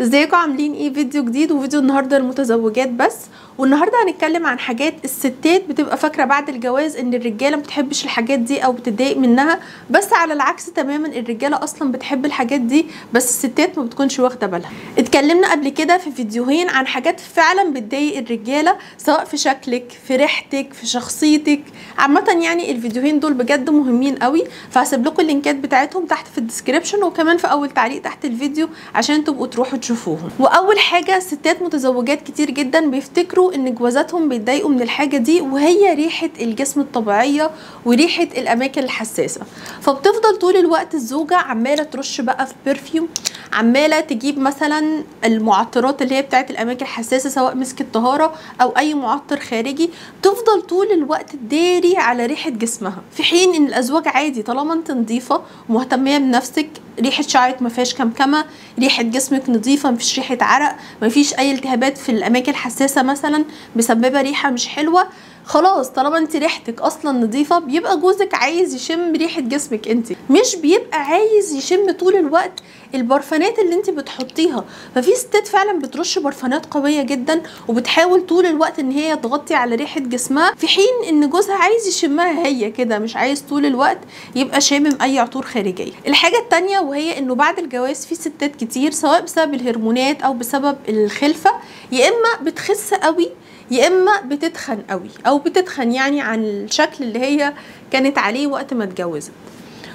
ازيكم عاملين ايه؟ فيديو جديد وفيديو النهارده للمتزوجات بس. والنهارده هنتكلم عن حاجات الستات بتبقى فاكره بعد الجواز ان الرجاله ما بتحبش الحاجات دي او بتتضايق منها، بس على العكس تماما الرجاله اصلا بتحب الحاجات دي بس الستات ما بتكونش واخده بالها. اتكلمنا قبل كده في فيديوهين عن حاجات فعلا بتضايق الرجاله، سواء في شكلك، في ريحتك، في شخصيتك عامه. يعني الفيديوهين دول بجد مهمين قوي، فهسيب لكم اللينكات بتاعتهم تحت في الديسكريبشن وكمان في اول تعليق تحت الفيديو عشان تبقوا تروحوا تشوفوهم. واول حاجه، ستات متزوجات كتير جدا بيفتكروا ان جوازاتهم بيتضايقوا من الحاجه دي، وهي ريحه الجسم الطبيعيه وريحه الاماكن الحساسه. فبتفضل طول الوقت الزوجه عماله ترش بقى في برفيوم، عماله تجيب مثلا المعطرات اللي هي بتاعت الاماكن الحساسه، سواء مسك الطهاره او اي معطر خارجي، تفضل طول الوقت تداري على ريحه جسمها، في حين ان الازواج عادي طالما انت نظيفه ومهتميه بنفسك، ريحه شعرك ما فيهاش كمكمه، ريحه جسمك نظيفه، مفيش ريحه عرق، مفيش اي التهابات في الاماكن الحساسه مثلا مسببه ريحه مش حلوه، خلاص طالما انت ريحتك اصلا نظيفه بيبقى جوزك عايز يشم ريحه جسمك انت، مش بيبقى عايز يشم طول الوقت البرفانات اللي انت بتحطيها. ففي ستات فعلا بترش برفانات قويه جدا وبتحاول طول الوقت ان هي تغطي على ريحه جسمها، في حين ان جوزها عايز يشمها هي كده، مش عايز طول الوقت يبقى شامم اي عطور خارجيه. الحاجه التانيه وهي انه بعد الجواز في ستات كتير، سواء بسبب الهرمونات او بسبب الخلفه، يا اما بتخس قوي يا اما بتتخن قوي، او بتتخن يعني عن الشكل اللي هي كانت عليه وقت ما اتجوزت،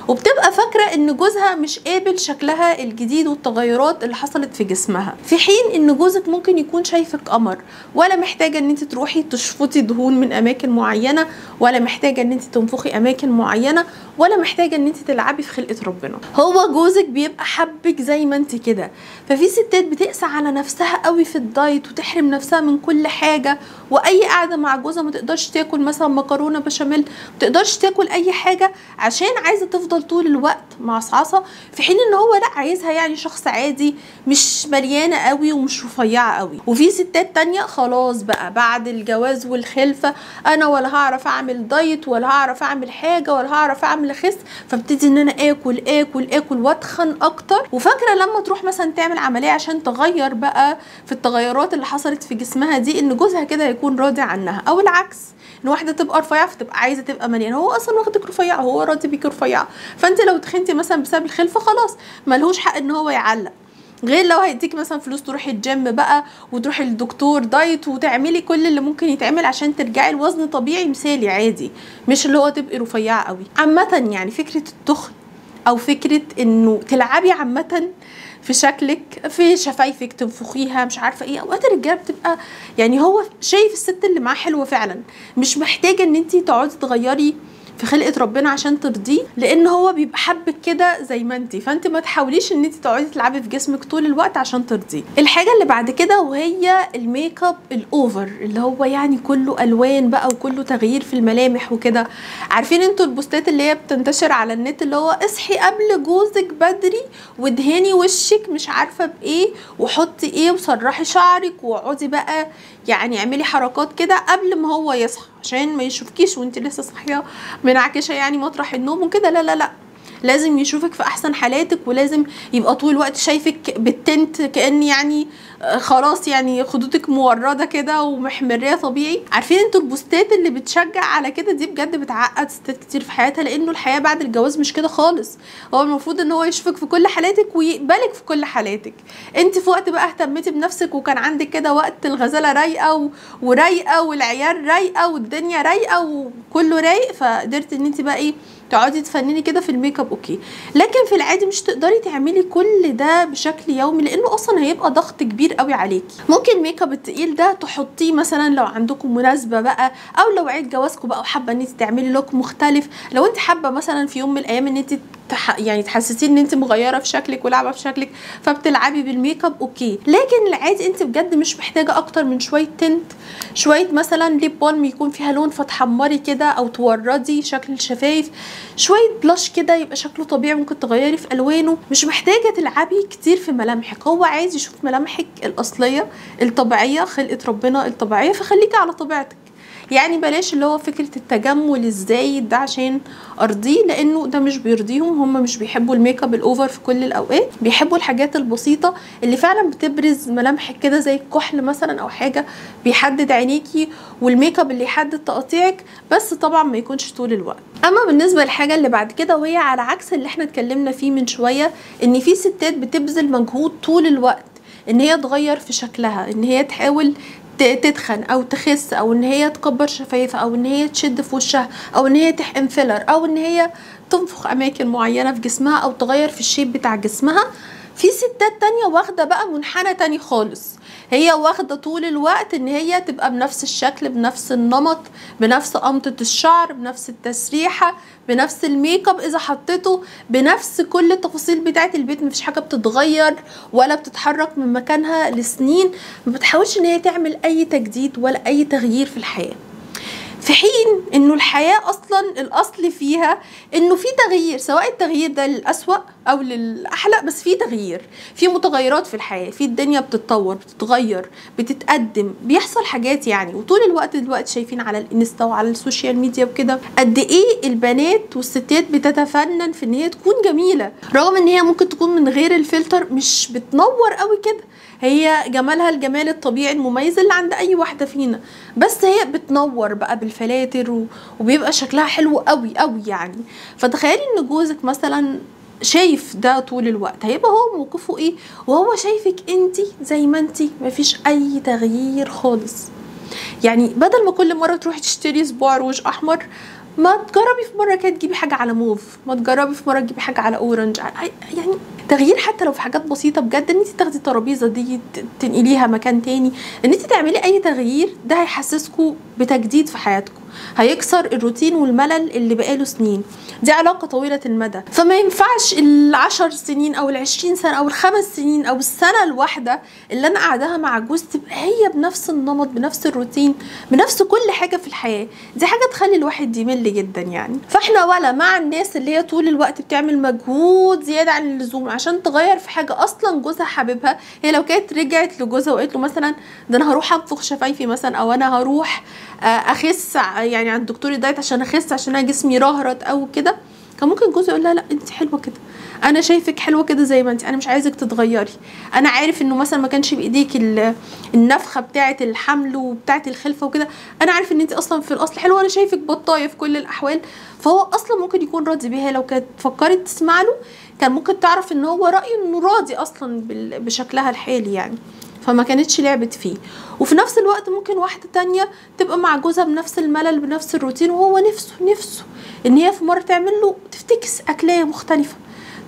وبتبقى فاكره ان جوزها مش قابل شكلها الجديد والتغيرات اللي حصلت في جسمها، في حين ان جوزك ممكن يكون شايفك قمر، ولا محتاجه ان انت تروحي تشفطي دهون من اماكن معينه، ولا محتاجه ان انت تنفخي اماكن معينه، ولا محتاجه ان انت تلعبي في خلقه ربنا. هو جوزك بيبقى حبك زي ما انت كده. ففي ستات بتقسى على نفسها قوي في الدايت وتحرم نفسها من كل حاجه، واي قاعده مع جوزها ما تقدرش تاكل مثلا مكرونه بشاميل، ما تقدرش تاكل اي حاجه عشان عايزه تفضل طول الوقت معصعصه، في حين ان هو لا، عايزها يعني شخص عادي، مش مليانه قوي ومش رفيعه قوي. وفي ستات تانية خلاص بقى بعد الجواز والخلفه، انا ولا هعرف اعمل دايت ولا هعرف اعمل حاجه ولا هعرف اعمل اخس، فابتدي ان انا اكل اكل اكل واتخن اكتر، وفاكره لما تروح مثلا تعمل عمليه عشان تغير بقى في التغيرات اللي حصلت في جسمها دي ان جوزها كده هيكون راضي عنها، او العكس، ان واحده تبقى رفيعه فتبقى عايزه تبقى مليانه، هو اصلا واخدك رفيعه، هو راضي بيكي رفيعه، فانت لو تخنتي مثلا بسبب الخلفه خلاص ملهوش حق ان هو يعلق. غير لو هيديكي مثلا فلوس تروحي الجيم بقى وتروحي للدكتور دايت وتعملي كل اللي ممكن يتعمل عشان ترجعي لوزن طبيعي مثالي عادي، مش اللي هو تبقي رفيعه قوي. عامه يعني فكره التخن او فكره انه تلعبي عامه في شكلك، في شفايفك تنفخيها، مش عارفه ايه، اوقات الرجاله بتبقى يعني هو شايف الست اللي معاه حلوه فعلا، مش محتاجه ان انت تقعدي تغيري في خلقه ربنا عشان ترضيه، لان هو بيبقى حبك كده زي ما انت، فانت ما تحاوليش ان انت تقعدي تلعبي في جسمك طول الوقت عشان ترضيه. الحاجه اللي بعد كده وهي الميك اب الاوفر، اللي هو يعني كله الوان بقى وكله تغيير في الملامح وكده. عارفين انتوا البوستات اللي هي بتنتشر على النت اللي هو اصحي قبل جوزك بدري وادهني وشك مش عارفه بايه وحطي ايه وسرحي شعرك واقعدي بقى يعني اعملي حركات كده قبل ما هو يصحى عشان ما يشوفكيش وانت لسه صاحيه منعكشه يعني مطرح النوم وكده. لا لا لا، لازم يشوفك في احسن حالاتك، ولازم يبقى طول الوقت شايفك بالتنت كأن يعني خلاص يعني خدودك مورده كده ومحمريه طبيعي. عارفين انتوا البوستات اللي بتشجع على كده دي بجد بتعقد ستات كتير في حياتها، لانه الحياه بعد الجواز مش كده خالص. هو المفروض ان هو يشوفك في كل حالاتك ويقبلك في كل حالاتك. انت في وقت بقى اهتميتي بنفسك وكان عندك كده وقت الغزاله رايقه ورايقه والعيال رايقه والدنيا رايقه وكله رايق، فقدرت ان انت بقى ايه تقعدي تفنني كده في الميك اب، اوكي. لكن في العادي مش تقدري تعملي كل ده بشكل يومي، لانه اصلا هيبقى ضغط كبير قوي عليكي. ممكن الميك اب التقيل ده تحطيه مثلا لو عندكم مناسبه بقى، او لو عيد جوازكم بقى وحابه ان انت تعملي لوك مختلف، لو انت حابه مثلا في يوم من الايام ان انت يعني تحسسين ان انت مغيره في شكلك ولعبه في شكلك فبتلعبي بالميك اب، اوكي. لكن العادي انت بجد مش محتاجه اكتر من شويه تنت، شويه مثلا ليب بالم يكون فيها لون فتحمري كده او توردي شكل الشفايف، شويه بلاش كده يبقى شكله طبيعي ممكن تغيري في الوانه، مش محتاجه تلعبي كتير في ملامحك. هو عايز يشوف ملامحك الاصليه الطبيعيه، خلقه ربنا الطبيعيه، فخليكي على طبيعتك. يعني بلاش اللي هو فكره التجمل الزايد ده عشان ارضيه، لانه ده مش بيرضيهم. هم مش بيحبوا الميك اب الاوفر في كل الاوقات، بيحبوا الحاجات البسيطه اللي فعلا بتبرز ملامحك كده، زي الكحل مثلا او حاجه بيحدد عينيكي، والميك اب اللي يحدد تقطيعك، بس طبعا ما يكونش طول الوقت. اما بالنسبه للحاجه اللي بعد كده، وهي على عكس اللي احنا اتكلمنا فيه من شويه، ان في ستات بتبذل مجهود طول الوقت ان هي تغير في شكلها، ان هي تحاول تتخن او تخس، او ان هي تكبر شفايفها، او ان هي تشد في وشها، او ان هي تحقن فيلر، او ان هي تنفخ اماكن معينه في جسمها، او تغير في الشيب بتاع جسمها. في ستات تانية واخده بقى منحنى تاني خالص، هي واخده طول الوقت ان هي تبقى بنفس الشكل، بنفس النمط، بنفس قمطه الشعر، بنفس التسريحه، بنفس الميك اب اذا حطيته، بنفس كل التفاصيل بتاعه البيت، مفيش حاجه بتتغير ولا بتتحرك من مكانها لسنين، ما بتحاولش ان هي تعمل اي تجديد ولا اي تغيير في الحياه. في حين انه الحياة اصلا الاصل فيها انه في تغيير، سواء التغيير ده للأسوأ او للأحلى، بس في تغيير، في متغيرات في الحياة، في الدنيا بتتطور، بتتغير، بتتقدم، بيحصل حاجات يعني. وطول الوقت دلوقتي شايفين على الانستا وعلى السوشيال ميديا وكده قد ايه البنات والستات بتتفنن في ان هي تكون جميلة، رغم ان هي ممكن تكون من غير الفلتر مش بتنور قوي كده، هي جمالها الجمال الطبيعي المميز اللي عند اي واحده فينا، بس هي بتنور بقى بالفلاتر وبيبقى شكلها حلو قوي قوي يعني. فتخيلي ان جوزك مثلا شايف ده طول الوقت، هيبقى هو موقفه ايه وهو شايفك انتي زي ما انتي، مفيش اي تغيير خالص. يعني بدل ما كل مره تروحي تشتري صباع روج احمر، ما تجربي في مره كده تجيبي حاجه على موف، ما تجربي في مره تجيبي حاجه على اورنج، يعني تغيير حتى لو في حاجات بسيطه بجد، ان انت تاخدي الترابيزه دي تنقليها مكان تاني، ان انت تعملي اي تغيير ده هيحسسكوا بتجديد في حياتكم، هيكسر الروتين والملل اللي بقاله سنين. دي علاقه طويله المدى، فما ينفعش ال10 سنين او ال20 سنه او ال5 سنين او السنه الواحده اللي انا قاعداها مع جوز تبقى هي بنفس النمط، بنفس الروتين، بنفس كل حاجه في الحياه. دي حاجه تخلي الواحد يمل جدا يعني. فاحنا ولا مع الناس اللي هي طول الوقت بتعمل مجهود زياده عن اللزوم عشان تغير في حاجه اصلا جوزها حاببها. هي لو كانت رجعت لجوزها وقالت له مثلا ده انا هروح انفخ شفايفي مثلا، او انا هروح اخس يعني عند دكتور الدايت عشان اخس عشان انا جسمي رهرت او كده، كان ممكن جوزي يقول لها لا انت حلوه كده، انا شايفك حلوه كده زي ما انت، انا مش عايزك تتغيري، انا عارف انه مثلا ما كانش بايديك النفخه بتاعه الحمل وبتاعه الخلفه وكده، انا عارف ان انت اصلا في الاصل حلوه، انا شايفك بطايه في كل الاحوال. فهو اصلا ممكن يكون راضي بيها، لو كانت فكرت تسمع له كان ممكن تعرف ان هو رايه انه راضي اصلا بشكلها الحالي يعني، فما كانتش لعبت فيه. وفي نفس الوقت ممكن واحدة تانية تبقى مع جوزها بنفس الملل بنفس الروتين، وهو نفسه ان هي في مرة تعمل له تفتكس اكلية مختلفة،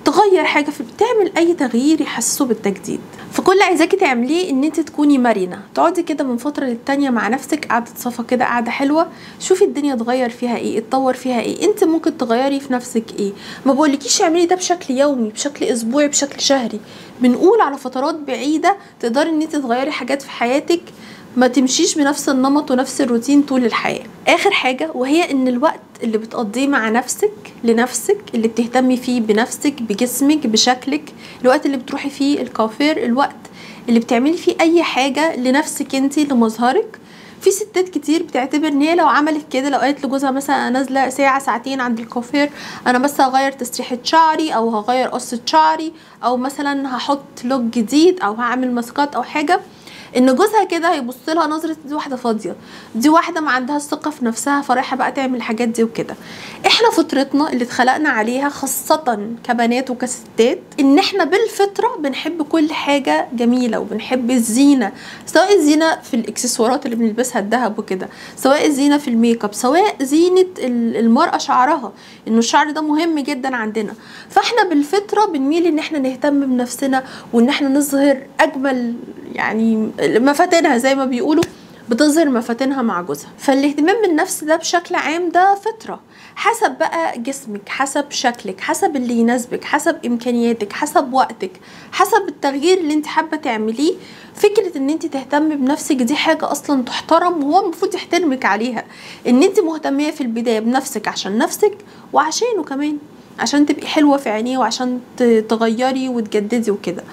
تغير حاجة، تعمل اي تغيير يحسسه بالتجديد. فكل عايزاكي تعمليه ان انت تكوني مرنة، تقعدي كده من فترة للتانية مع نفسك قعدة صفا كده، قعدة حلوة، شوفي الدنيا تغير فيها ايه، اتطور فيها ايه، انت ممكن تغيري في نفسك ايه. ما بقولكيش اعملي ده بشكل يومي، بشكل اسبوعي، بشكل شهري، بنقول على فترات بعيدة تقدري ان انت تغيري حاجات في حياتك، ما تمشيش بنفس النمط ونفس الروتين طول الحياة. اخر حاجة وهي ان الوقت اللي بتقضيه مع نفسك لنفسك، اللي بتهتمي فيه بنفسك بجسمك بشكلك، الوقت اللي بتروحي فيه الكافير، الوقت اللي بتعملي فيه اي حاجة لنفسك انتي لمظهرك. في ستات كتير بتعتبر ان هي لو عملت كده، لو قالت لجوزها مثلا انا نازله ساعه ساعتين عند الكوافير، انا بس هغير تسريحه شعري او هغير قصه شعري او مثلا هحط لوك جديد او هعمل ماسكات او حاجه، ان جوزها كده هيبص لها نظره دي واحده فاضيه، دي واحده ما عندهاش ثقه في نفسها فرايحه بقى تعمل الحاجات دي وكده. احنا فطرتنا اللي اتخلقنا عليها خاصه كبنات وكستات ان احنا بالفطره بنحب كل حاجه جميله، وبنحب الزينه، سواء الزينه في الاكسسوارات اللي بنلبسها الذهب وكده، سواء الزينه في الميك اب، سواء زينه المراه شعرها، انه الشعر ده مهم جدا عندنا. فاحنا بالفطره بنميل ان احنا نهتم بنفسنا وان احنا نظهر اجمل يعني مفاتنها، زي ما بيقولوا بتظهر مفاتنها مع جوزها. فالاهتمام بالنفس ده بشكل عام ده فطرة، حسب بقى جسمك، حسب شكلك، حسب اللي يناسبك، حسب امكانياتك، حسب وقتك، حسب التغيير اللي انت حابة تعمليه. فكرة ان انت تهتمي بنفسك دي حاجة اصلا تحترم، وهو المفروض يحترمك عليها، ان انت مهتمية في البداية بنفسك عشان نفسك وعشانه كمان. عشان تبقي حلوه في عينيه وعشان تغيري وتجددي وكده.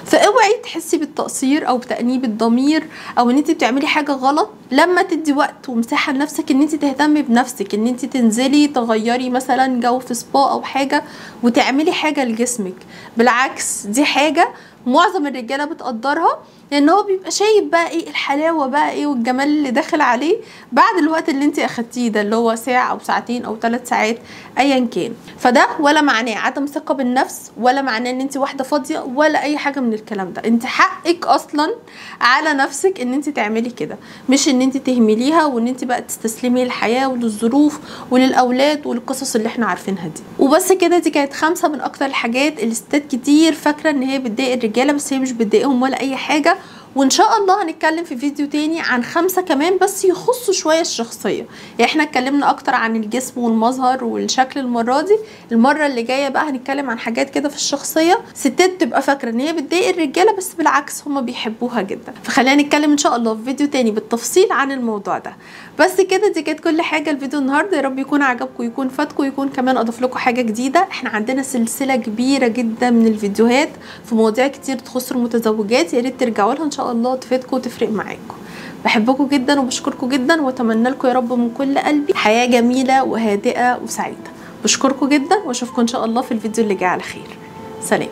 فاوعي تحسي بالتقصير او بتأنيب الضمير او ان انت بتعملي حاجه غلط لما تدي وقت ومساحه لنفسك ان انت تهتمي بنفسك، ان انت تنزلي تغيري مثلا جو في سبا او حاجه وتعملي حاجه لجسمك. بالعكس دي حاجه معظم الرجاله بتقدرها، لان هو بيبقى شايف بقى ايه الحلاوه بقى ايه والجمال اللي داخل عليه بعد الوقت اللي انت اخدتيه ده، اللي هو ساعه او ساعتين او 3 ساعات ايا كان. فده ولا معناه عدم ثقه بالنفس، ولا معناه ان انت واحده فاضيه، ولا اي حاجه من الكلام ده. انت حقك اصلا على نفسك ان انت تعملي كده، مش ان انت تهمليها وان انت بقى تستسلمي للحياه وللظروف وللاولاد والقصص اللي احنا عارفينها دي. وبس كده، دي كانت 5 من اكتر الحاجات اللي ستات كتير فاكره ان هي بتضايق الرجاله، بس هي مش بتضايقهم ولا اي حاجه. وان شاء الله هنتكلم في فيديو تاني عن 5 كمان بس يخصوا شويه الشخصيه. يعني احنا اتكلمنا اكتر عن الجسم والمظهر والشكل المره دي، المره اللي جايه بقى هنتكلم عن حاجات كده في الشخصيه ستات تبقى فاكره ان هي بتضايق الرجاله بس بالعكس هم بيحبوها جدا. فخلينا نتكلم ان شاء الله في فيديو تاني بالتفصيل عن الموضوع ده. بس كده، دي كانت كل حاجه الفيديو النهارده. يا رب يكون عجبكم، يكون فاتكم، يكون كمان اضاف لكم حاجه جديده. احنا عندنا سلسله كبيره جدا من الفيديوهات في مواضيع كتير تخص المتزوجات، يا ريت ترجعوا لها ان شاء الله تفيدكم وتفرق معاكم. بحبكم جدا وبشكركم جدا، واتمنى لكم يا رب من كل قلبي حياه جميله وهادئه وسعيده. بشكركم جدا واشوفكم ان شاء الله في الفيديو اللي جاي على خير. سلام.